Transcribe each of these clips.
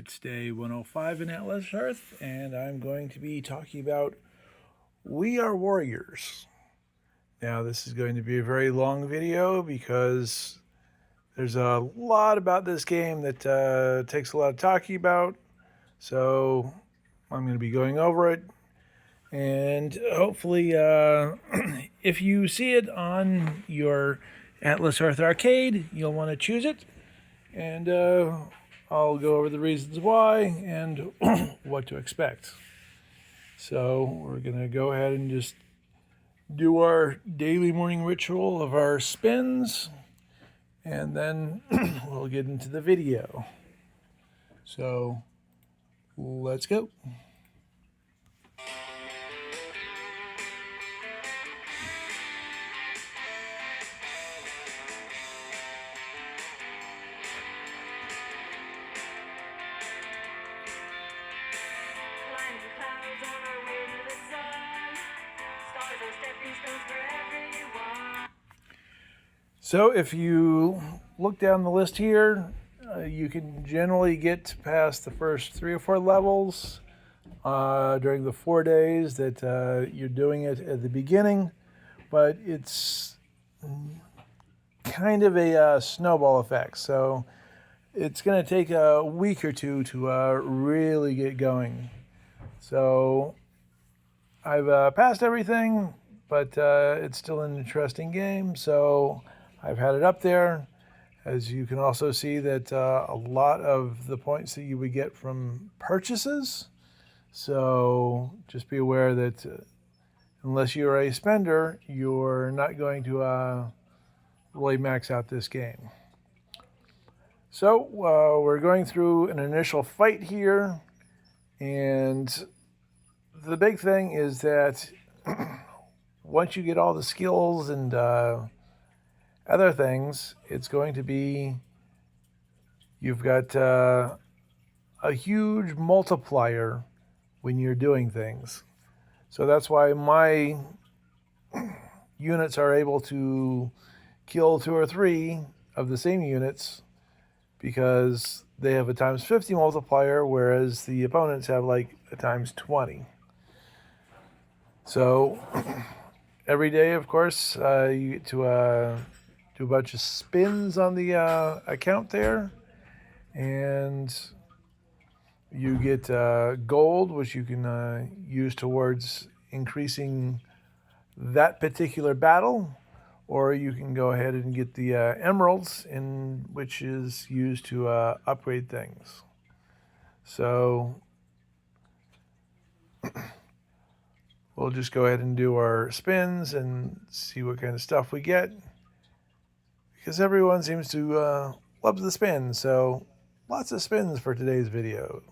It's day 105 in Atlas Earth, and I'm going to be talking about We Are Warriors. Now, this is going to be a very long video because there's a lot about this game that takes a lot of talking about. So, I'm going to be going over it. And hopefully, if you see it on your Atlas Earth arcade, you'll want to choose it. And I'll go over the reasons why and what to expect. So we're going to go ahead and just do our daily morning ritual of our spins, and then we'll get into the video. So let's go. So if you look down the list here, you can generally get past the first 3 or 4 levels during the 4 days that you're doing it at the beginning, but it's kind of a snowball effect. So it's going to take a week or two to really get going. So I've passed everything, but it's still an interesting game. So I've had it up there. As you can also see that a lot of the points that you would get from purchases. So just be aware that unless you're a spender, you're not going to really max out this game. So we're going through an initial fight here, and the big thing is that once you get all the skills and other things, it's going to be, you've got a huge multiplier when you're doing things. So that's why my units are able to kill 2 or 3 of the same units, because they have a times 50 multiplier, whereas the opponents have like a times 20. So every day, of course, you get to do a bunch of spins on the account there, and you get gold, which you can use towards increasing that particular battle, or you can go ahead and get the emeralds, which is used to upgrade things. So we'll just go ahead and do our spins and see what kind of stuff we get, because everyone seems to love the spins. So lots of spins for today's video.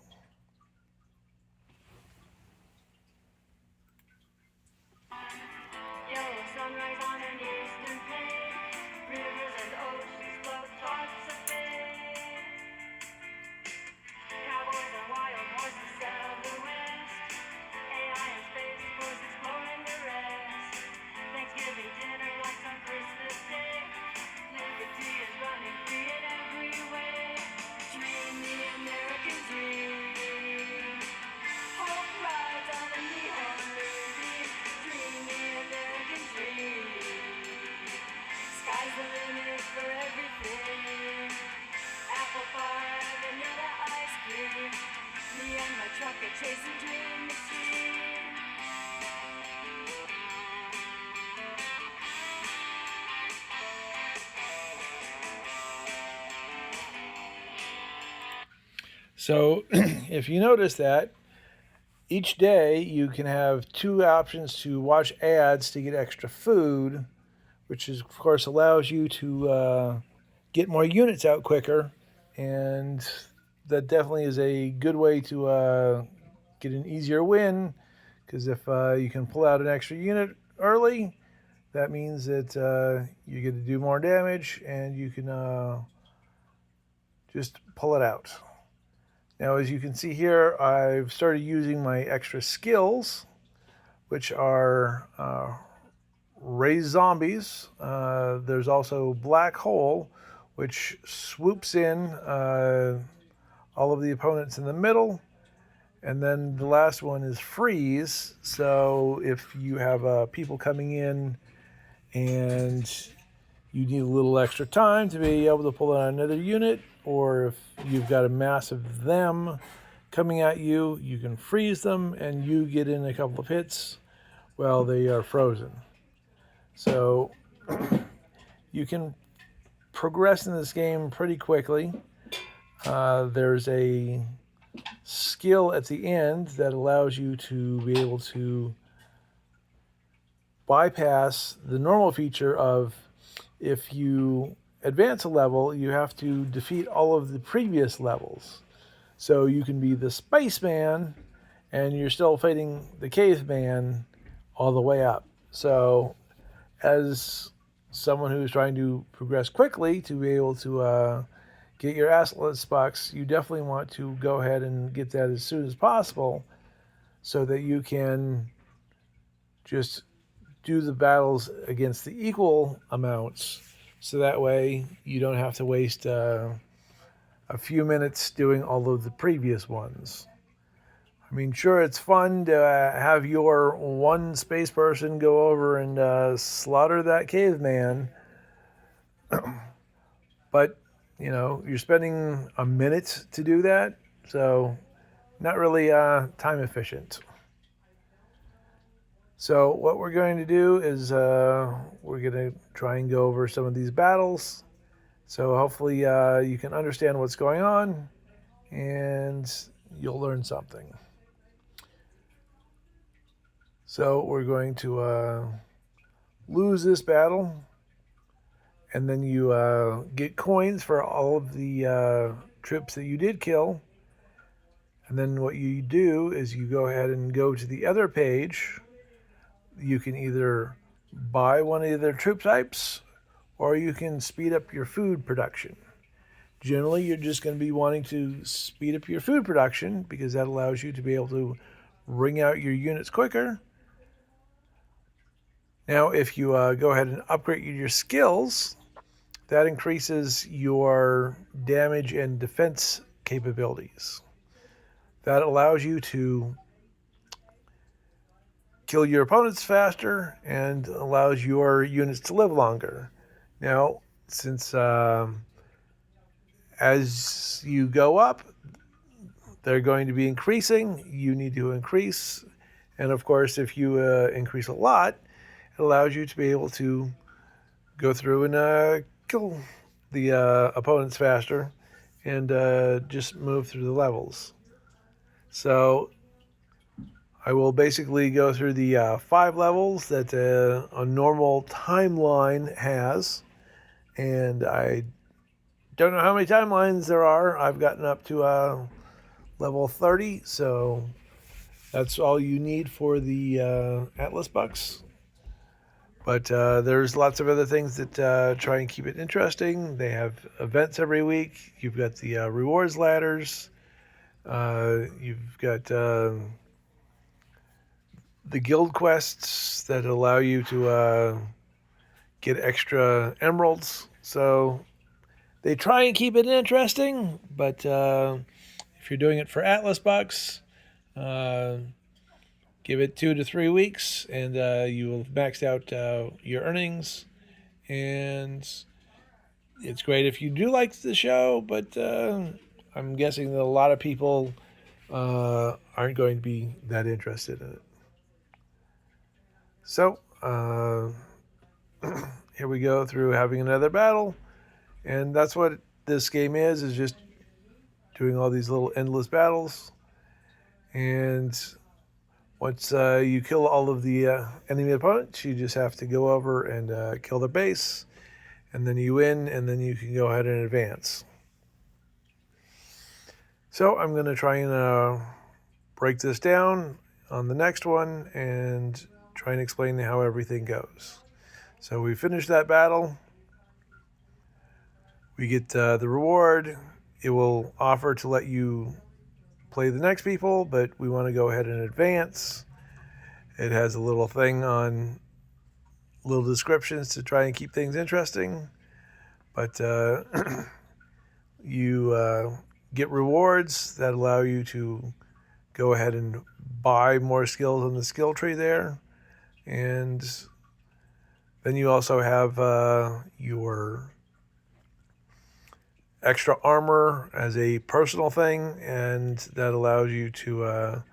So if you notice that each day you can have 2 options to watch ads to get extra food, which is, of course, allows you to get more units out quicker, and that definitely is a good way to get an easier win, because if you can pull out an extra unit early, that means that you get to do more damage, and you can just pull it out. Now, as you can see here, I've started using my extra skills, which are Raise Zombies. There's also Black Hole, which swoops in all of of the opponents in the middle. And then the last one is freeze. So if you have people coming in and you need a little extra time to be able to pull out another unit, or if you've got a mass of them coming at you, you can freeze them and you get in a couple of hits while they are frozen. So you can progress in this game pretty quickly. There's a skill at the end that allows you to be able to bypass the normal feature of, if you advance a level, you have to defeat all of the previous levels. So you can be the spaceman and you're still fighting the caveman all the way up. So as someone who's trying to progress quickly to be able to get your Atlas box, you definitely want to go ahead and get that as soon as possible so that you can just do the battles against the equal amounts, so that way you don't have to waste a few minutes doing all of the previous ones. I mean, sure, it's fun to have your one space person go over and slaughter that caveman, but you know, you're spending a minute to do that, so not really time efficient. So what we're going to do is we're going to try and go over some of these battles. So hopefully you can understand what's going on and you'll learn something. So we're going to lose this battle, and then you get coins for all of the troops that you did kill. And then what you do is you go ahead and go to the other page. You can either buy one of their troop types, or you can speed up your food production. Generally, you're just going to be wanting to speed up your food production because that allows you to be able to wring out your units quicker. Now, if you go ahead and upgrade your skills, that increases your damage and defense capabilities. That allows you to kill your opponents faster and allows your units to live longer. Now, since as you go up, they're going to be increasing, you need to increase. And of course, if you increase a lot, it allows you to be able to go through and kill the opponents faster and just move through the levels. So I will basically go through the 5 levels that a normal timeline has. And I don't know how many timelines there are. I've gotten up to level 30, so that's all you need for the Atlas bucks. But there's lots of other things that try and keep it interesting. They have events every week. You've got the rewards ladders. You've got the guild quests that allow you to get extra emeralds. So they try and keep it interesting, but if you're doing it for Atlas bucks, give it 2 to 3 weeks, and you will have maxed out your earnings. And it's great if you do like the show, but I'm guessing that a lot of people aren't going to be that interested in it. So here we go through having another battle, and that's what this game is just doing all these little endless battles. And once you kill all of the enemy opponents, you just have to go over and kill the base, and then you win, and then you can go ahead and advance. So I'm going to try and break this down on the next one and try and explain how everything goes. So we finish that battle. We get the reward. It will offer to let you play the next people, but we want to go ahead and advance. It has a little thing on little descriptions to try and keep things interesting. But you get rewards that allow you to go ahead and buy more skills on the skill tree there. And then you also have your extra armor as a personal thing, and that allows you to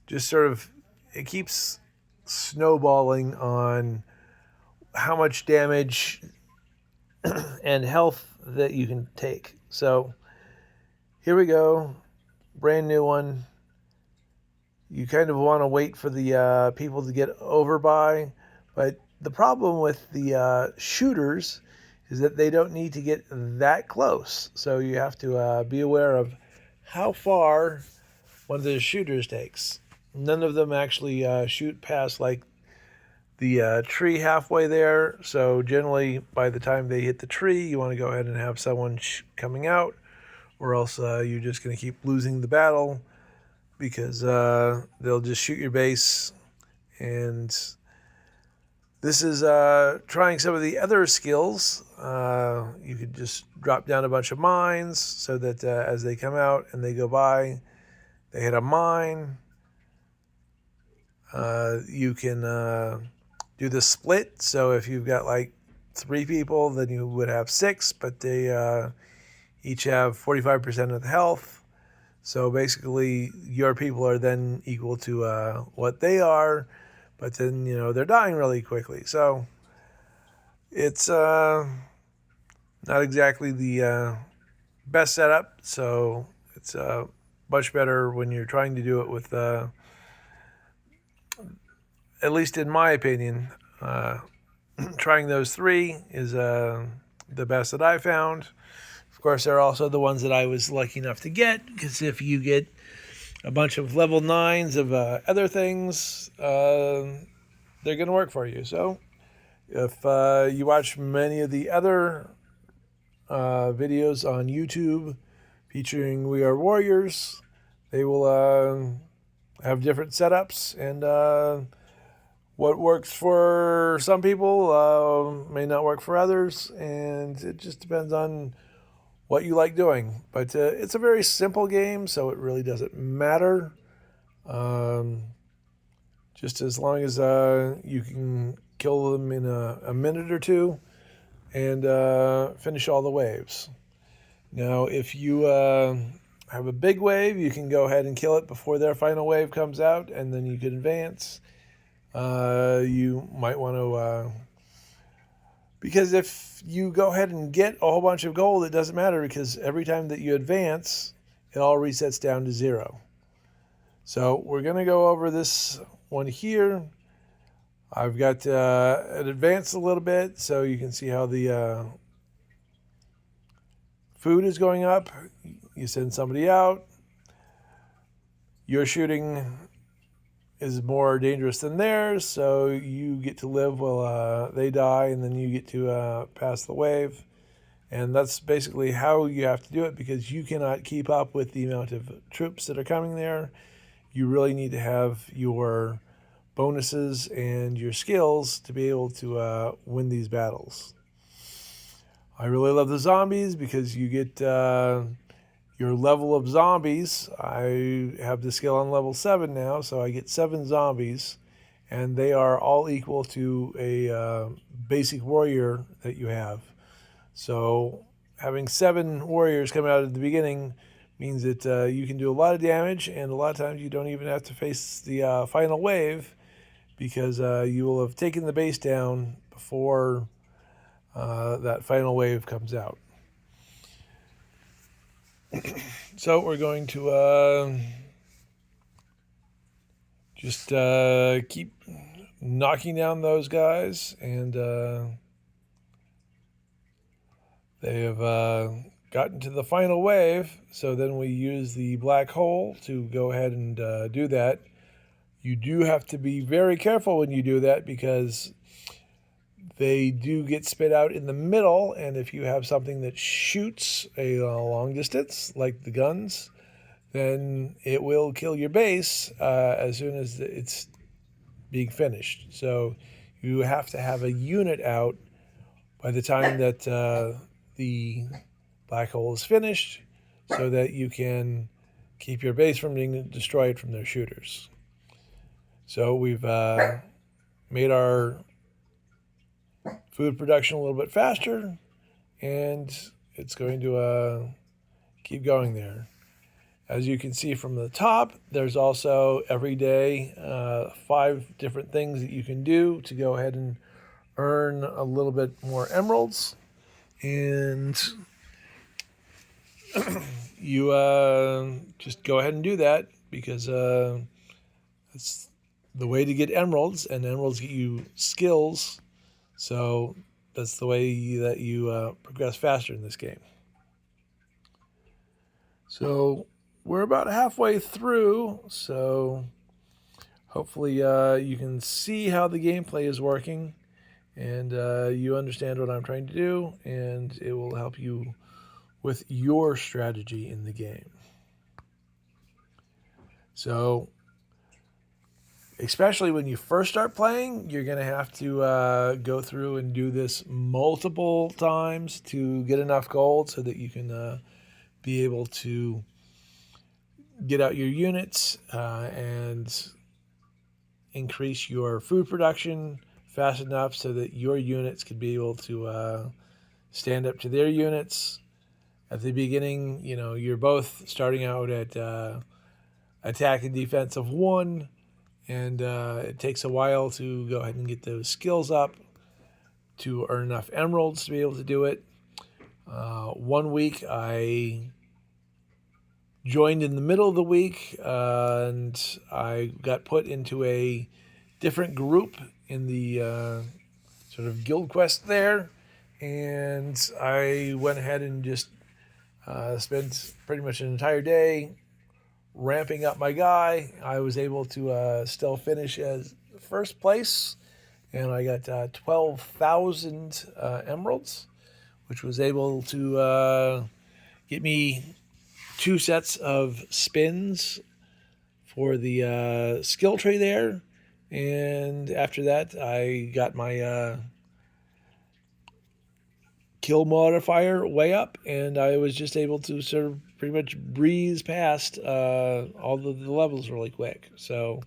just sort of, it keeps snowballing on how much damage and health that you can take. So here we go, brand new one. You kind of want to wait for the people to get over by, but the problem with the shooters is that they don't need to get that close. So you have to be aware of how far one of the shooters takes. None of them actually shoot past like the tree halfway there. So generally, by the time they hit the tree, you want to go ahead and have someone coming out, or else you're just going to keep losing the battle because they'll just shoot your base. And this is trying some of the other skills. You could just drop down a bunch of mines so that as they come out and they go by, they hit a mine. You can do the split. So if you've got like 3 people, then you would have 6, but they each have 45% of the health. So basically, your people are then equal to what they are, but then, they're dying really quickly. So it's not exactly the best setup. So it's much better when you're trying to do it with, at least in my opinion, trying those 3 is the best that I found. Of course, they're also the ones that I was lucky enough to get, because if you get a bunch of level 9s of other things, they're going to work for you. So if you watch many of the other videos on YouTube featuring We Are Warriors, they will have different setups, and what works for some people may not work for others, and it just depends on what you like doing. But it's a very simple game, so it really doesn't matter. Just as long as you can kill them in a minute or 2 and finish all the waves. Now, if you have a big wave, you can go ahead and kill it before their final wave comes out, and then you can advance. You might want to... because if you go ahead and get a whole bunch of gold, it doesn't matter, because every time that you advance, it all resets down to 0. So we're going to go over this one here. I've got it advanced a little bit so you can see how the food is going up. You send somebody out. Your shooting is more dangerous than theirs, so you get to live while they die, and then you get to pass the wave. And that's basically how you have to do it, because you cannot keep up with the amount of troops that are coming there. You really need to have your bonuses and your skills to be able to win these battles. I really love the zombies because you get your level of zombies. I have the skill on level 7 now, so I get 7 zombies, and they are all equal to a basic warrior that you have. So having 7 warriors come out at the beginning means that you can do a lot of damage, and a lot of times you don't even have to face the final wave, because you will have taken the base down before that final wave comes out. So we're going to just keep knocking down those guys, and they have gotten to the final wave. So then we use the black hole to go ahead and do that. You do have to be very careful when you do that, because they do get spit out in the middle, and if you have something that shoots a long distance, like the guns, then it will kill your base as soon as it's being finished. So you have to have a unit out by the time that the black hole is finished, so that you can keep your base from being destroyed from their shooters. So we've made our food production a little bit faster, and it's going to keep going there. As you can see from the top, there's also every day 5 different things that you can do to go ahead and earn a little bit more emeralds. And you just go ahead and do that, because it's the way to get emeralds, and emeralds get you skills. So that's the way that you progress faster in this game. So we're about halfway through, so hopefully you can see how the gameplay is working, and you understand what I'm trying to do, and it will help you with your strategy in the game. So especially when you first start playing, you're going to have to go through and do this multiple times to get enough gold so that you can be able to get out your units and increase your food production fast enough so that your units could be able to stand up to their units. At the beginning, you know, you're both starting out at attack and defense of 1, and it takes a while to go ahead and get those skills up to earn enough emeralds to be able to do it. 1 week I joined in the middle of the week, and I got put into a different group in the sort of guild quest there, and I went ahead and just spent pretty much an entire day ramping up my guy. I was able to still finish as first place, and I got 12,000 emeralds, which was able to get me 2 sets of spins for the skill tree there. And after that, I got my kill modifier way up, and I was just able to sort of pretty much breeze past all the levels really quick. So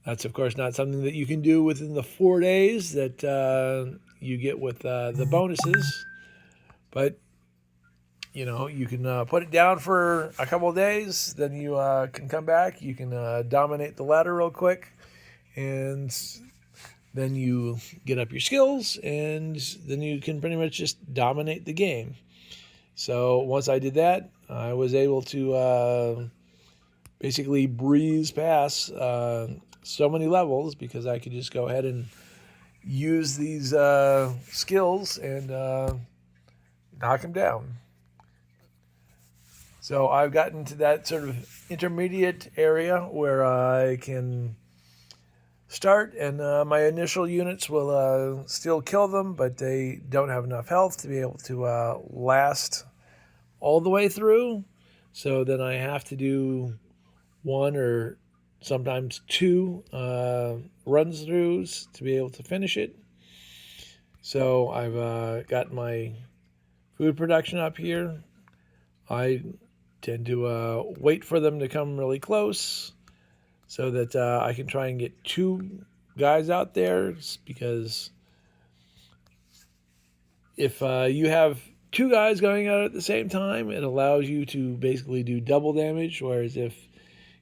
that's, of course, not something that you can do within the 4 days that you get with the bonuses. But, you know, you can put it down for a couple of days, then you can come back. You can dominate the ladder real quick, and then you get up your skills, and then you can pretty much just dominate the game. So once I did that, I was able to basically breeze past so many levels, because I could just go ahead and use these skills and knock them down. So I've gotten to that sort of intermediate area where I can start, and my initial units will still kill them, but they don't have enough health to be able to last all the way through. So then I have to do 1 or sometimes 2 runs throughs to be able to finish it. So I've got my food production up here. I tend to wait for them to come really close so that I can try and get 2 guys out there, because if you have 2 guys going out at the same time, it allows you to basically do double damage, whereas if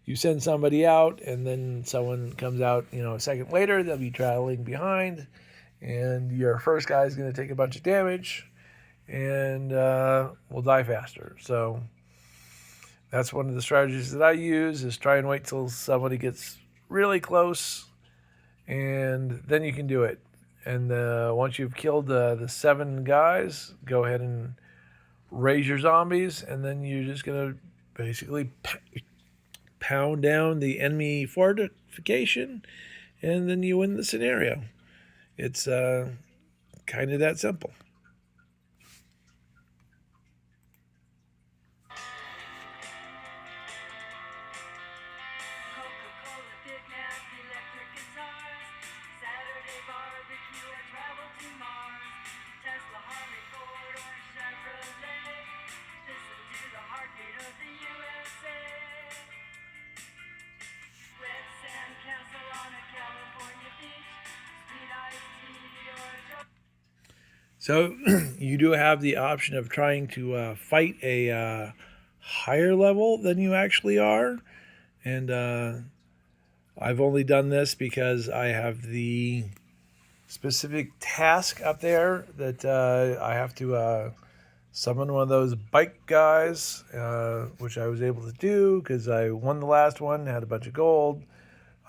you send somebody out and then someone comes out, you know, a second later, they'll be trailing behind, and your first guy is going to take a bunch of damage and will die faster. So that's one of the strategies that I use, is try and wait till somebody gets really close, and then you can do it. And once you've killed the 7 guys, go ahead and raise your zombies, and then you're just going to basically pound down the enemy fortification, and then you win the scenario. It's kind of that simple. So you do have the option of trying to fight a higher level than you actually are. And I've only done this because I have the specific task up there that I have to summon one of those bike guys, which I was able to do because I won the last one, had a bunch of gold.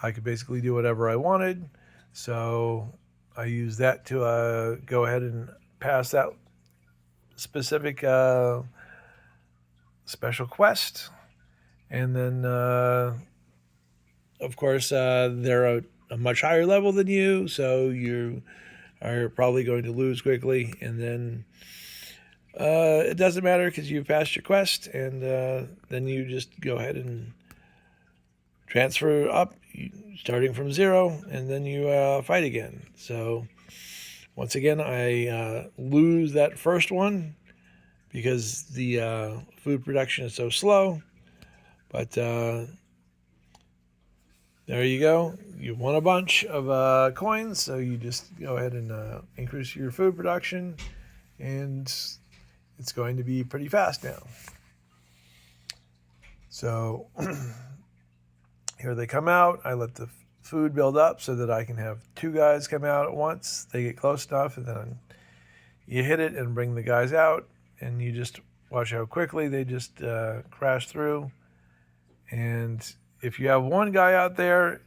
I could basically do whatever I wanted. So I used that to go ahead and pass that specific special quest. And then, of course, they're a much higher level than you, so you are probably going to lose quickly. And then it doesn't matter because you've passed your quest, and then you just go ahead and transfer up, starting from 0, and then you fight again. So once again, I lose that first one because the food production is so slow. But there you go. You won a bunch of coins, so you just go ahead and increase your food production, and it's going to be pretty fast now. So here they come out. I let the food build up so that I can have 2 guys come out at once. They get close enough, and then you hit it and bring the guys out, and you just watch how quickly they just crash through. And if you have 1 guy out there,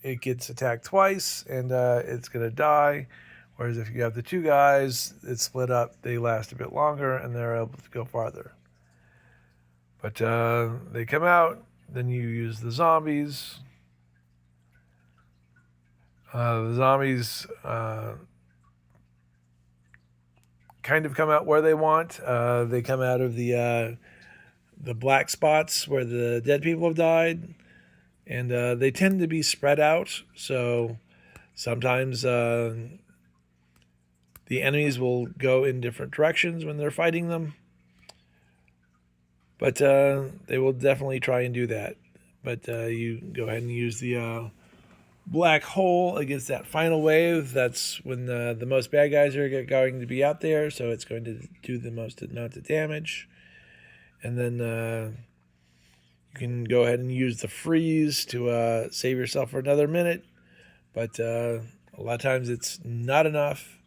it gets attacked twice, and it's going to die. Whereas if you have the 2 guys, it's split up. They last a bit longer, and they're able to go farther. But they come out. Then you use the zombies. The zombies kind of come out where they want. They come out of the black spots where the dead people have died. And they tend to be spread out. So sometimes the enemies will go in different directions when they're fighting them. But they will definitely try and do that. But you go ahead and use the black hole against that final wave. That's when the most bad guys are going to be out there. So it's going to do the most amount of damage. And then you can go ahead and use the freeze to save yourself for another minute. But a lot of times it's not enough.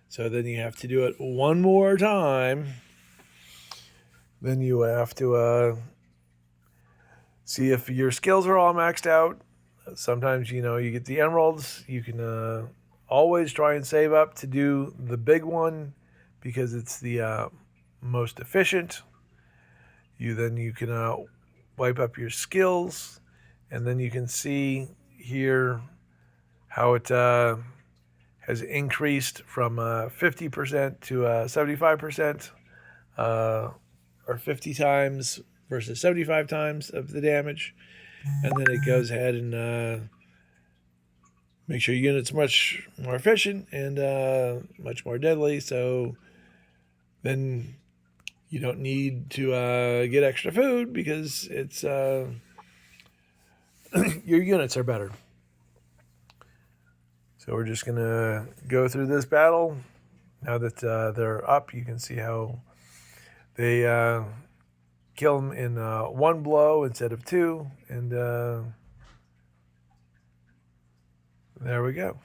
So then you have to do it one more time. Then you have to see if your skills are all maxed out. Sometimes, you get the emeralds. You can always try and save up to do the big one because it's the most efficient. You can wipe up your skills, and then you can see here how it has increased from 50% to 75%. Or 50 times versus 75 times of the damage. And then it goes ahead and makes your units much more efficient and much more deadly. So then you don't need to get extra food because it's your units are better. So we're just going to go through this battle. Now that they're up, you can see how they kill them in 1 blow instead of 2, and there we go.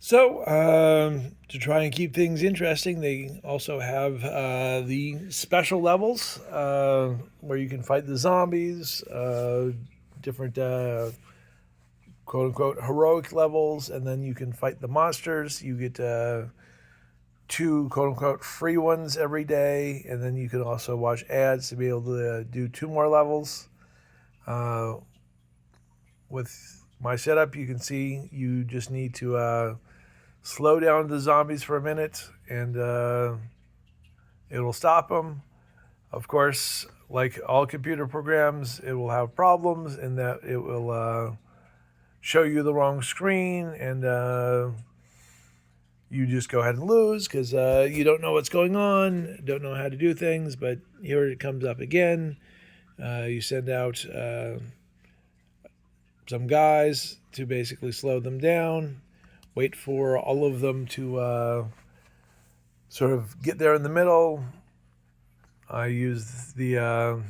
So, to try and keep things interesting, they also have the special levels where you can fight the zombies, different quote unquote heroic levels, and then you can fight the monsters. You get two quote unquote free ones every day, and then you can also watch ads to be able to do two more levels. With my setup, you can see you just need to slow down the zombies for a minute, and it'll stop them. Of course, like all computer programs, it will have problems in that it will show you the wrong screen, and you just go ahead and lose because you don't know what's going on, don't know how to do things. But here it comes up again. You send out some guys to basically slow them down, wait for all of them to sort of get there in the middle. I use the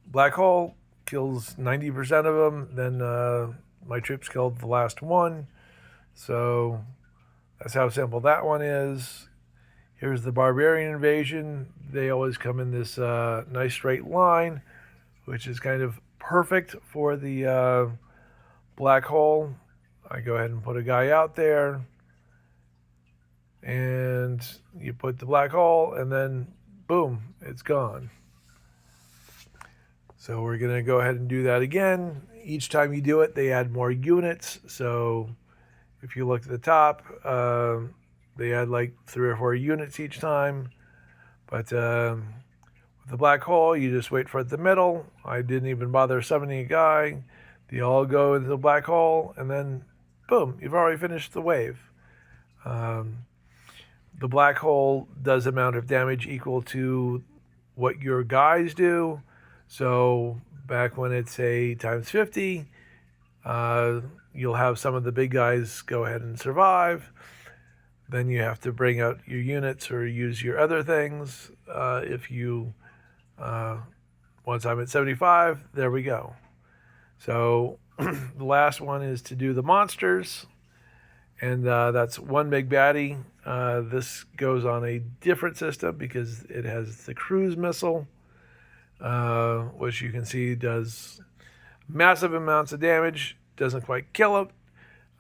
black hole, kills 90% of them, then my troops killed the last one. So that's how simple that one is. Here's the barbarian invasion. They always come in this nice straight line, which is kind of perfect for the black hole. I go ahead and put a guy out there, and you put the black hole, and then boom, it's gone. So we're going to go ahead and do that again. Each time you do it, they add more units. So if you look at the top, they add like 3 or 4 units each time. But with the black hole, you just wait for it in the middle. I didn't even bother summoning a guy. They all go into the black hole, and then boom, you've already finished the wave. The black hole does amount of damage equal to what your guys do. So back when it's a times 50, you'll have some of the big guys go ahead and survive. Then you have to bring out your units or use your other things. If you, once I'm at 75, there we go. So the last one is to do the monsters, and that's one big baddie. This goes on a different system because it has the cruise missile, which you can see does massive amounts of damage. Doesn't quite kill it.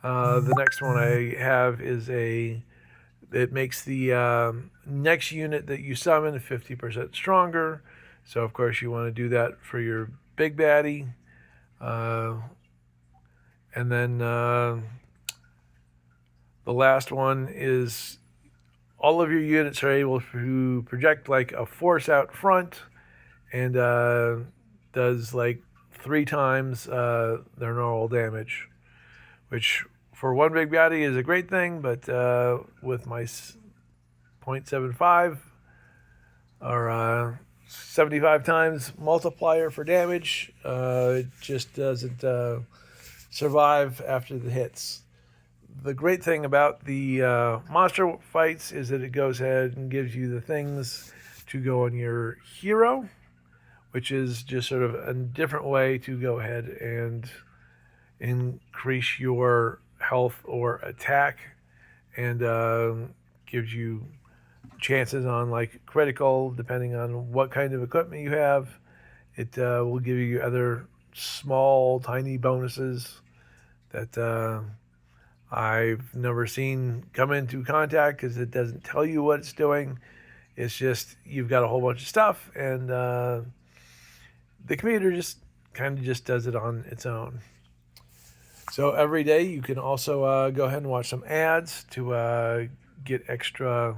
The next one I have is it makes the next unit that you summon 50% stronger. So of course you want to do that for your big baddie. And then the last one is all of your units are able to project like a force out front, and does like 3 times their normal damage, which for one big baddie is a great thing, but with my 0.75 or 75 times multiplier for damage, it just doesn't survive after the hits. The great thing about the monster fights is that it goes ahead and gives you the things to go on your hero, which is just sort of a different way to go ahead and increase your health or attack, and gives you chances on like critical depending on what kind of equipment you have. It will give you other small tiny bonuses that I've never seen come into contact because it doesn't tell you what it's doing. It's just you've got a whole bunch of stuff, and the computer just kind of just does it on its own. So every day you can also go ahead and watch some ads to get extra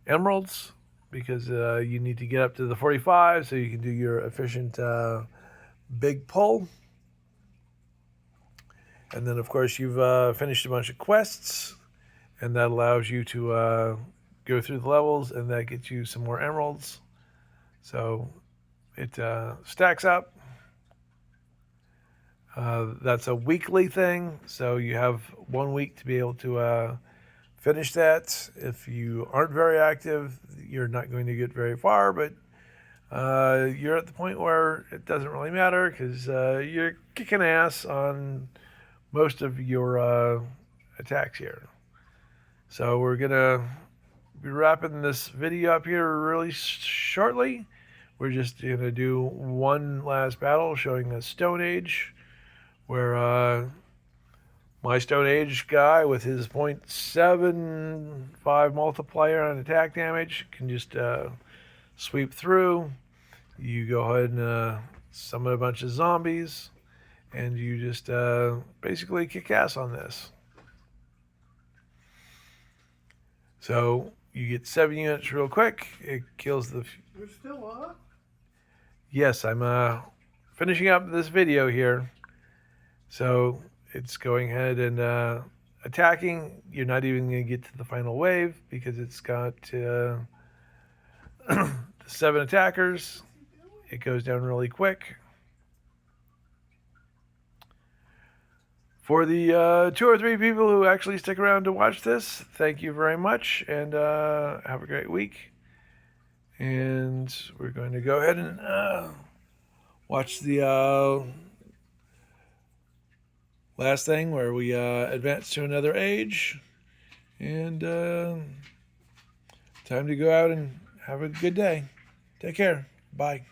emeralds, because you need to get up to the 45 so you can do your efficient big pull. And then of course you've finished a bunch of quests, and that allows you to go through the levels, and that gets you some more emeralds. So it stacks up. That's a weekly thing, so you have 1 week to be able to finish that. If you aren't very active, you're not going to get very far, but you're at the point where it doesn't really matter because you're kicking ass on most of your attacks here. So we're gonna be wrapping this video up here really shortly. We're just gonna do one last battle showing the Stone Age, where my Stone Age guy with his 0.75 multiplier on attack damage can just sweep through. You go ahead and summon a bunch of zombies, and you just basically kick ass on this. So you get 7 units real quick. It kills the... You're still up? Yes, I'm finishing up this video here. So it's going ahead and attacking. You're not even going to get to the final wave because it's got 7 attackers. It goes down really quick. For the 2 or 3 people who actually stick around to watch this, thank you very much, and have a great week. And we're going to go ahead and watch the last thing where we advance to another age. And time to go out and have a good day. Take care. Bye.